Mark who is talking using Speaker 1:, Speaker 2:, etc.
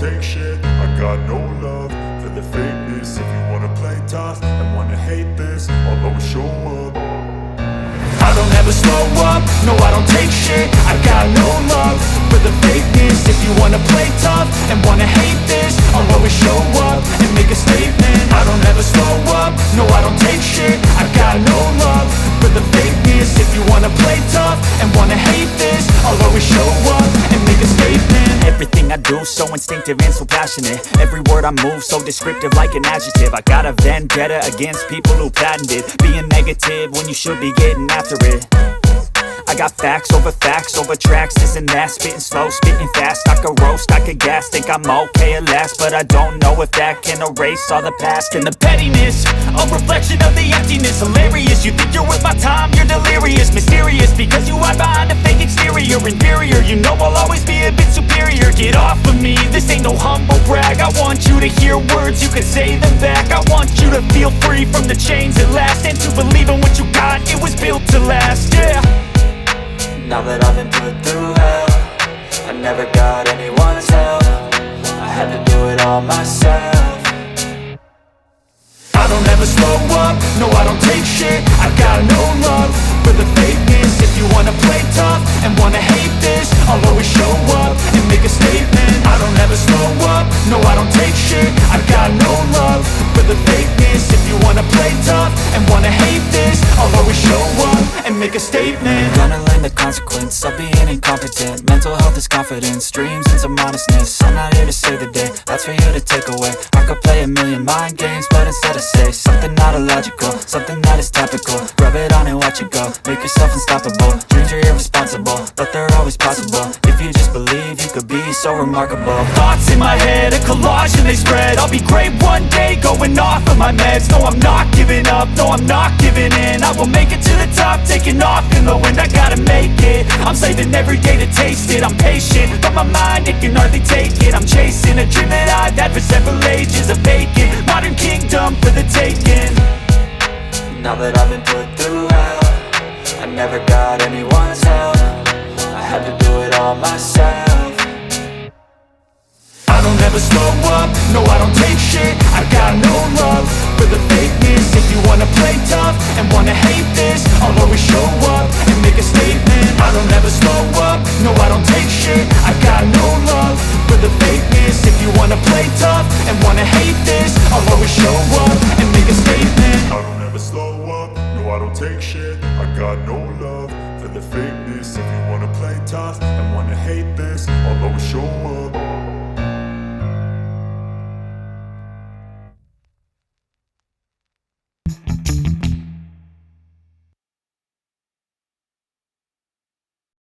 Speaker 1: take shit. I got no love for the fakeness. If you wanna play tough and wanna hate this, I'll always show up. I don't ever slow up, no I don't take shit. I got no love for the fakeness. If you wanna play tough and wanna hate this, I'll always show up and make a statement. I don't ever slow up, no I don't take shit. I got no love for the fakeness. If you wanna play tough and wanna hate this, I'll always show up and make a statement.
Speaker 2: Everything I do so instinctive and so passionate. Every word I move so descriptive like an adjective. I got a vendetta against people who patented being negative when you should be getting after it. I got facts over tracks, this and that. Spitting slow, spitting fast, I could roast, I could gas. Think I'm okay at last, but I don't know if that can erase all the past. And the pettiness, a reflection of the emptiness. Hilarious, you think you're worth my time, you're delirious. Mysterious, because you hide behind a fake exterior. Inferior, you know I'll always be a bit superior. Get off of me, this ain't no humble brag. I want you to hear words, you can say them back. I want you to feel free from the chains at last, and to believe in what you got, it was built to last, yeah.
Speaker 3: Now that I've been put through hell, I never got anyone's help. I had to do it all myself.
Speaker 1: I don't ever slow up, no I don't take shit. I got no love for the fakeness. If you wanna play tough and wanna hate this, I'll always show up and make a statement. I don't ever slow up, no I don't take shit. I got no love for the fakeness. If you wanna play tough and wanna hate this, I'll always show up and make a statement.
Speaker 3: Gonna learn the consequence of being incompetent. Mental health is confidence, dreams and some honestness. I'm not here to save the day, that's for you to take away. I could play a million mind games, but instead I say something not illogical, something that is topical. Rub it on and watch it go, make yourself unstoppable. Dreams are irresponsible, but they're always possible. If you just believe, you could be so remarkable.
Speaker 2: Thoughts in my head, a collage and they spread. I'll be great one day, going off of my meds. No, I'm not giving up, no, I'm not giving in. I will make it to the top, taking off in the wind. I gotta make it, I'm saving every day to taste it. I'm patient, but my mind, it can hardly take it. I'm chasing a dream that I've had for several ages. A vacant, modern kingdom for the taking.
Speaker 3: Now that I've been put through hell, I never got anyone's help. I had to do it all myself.
Speaker 1: I don't ever slow up, no I don't take shit. I got no love for the fakeness. If you wanna play tough and wanna hate this, I'll always show up and make a statement. I don't ever slow up, no I don't take shit. I got no love for the fakeness. If you wanna play tough and wanna hate this, I'll always show up and make a statement. I don't ever slow up, no I don't take shit. I got no love for the fakeness. If you wanna play tough and wanna hate this, I'll always show up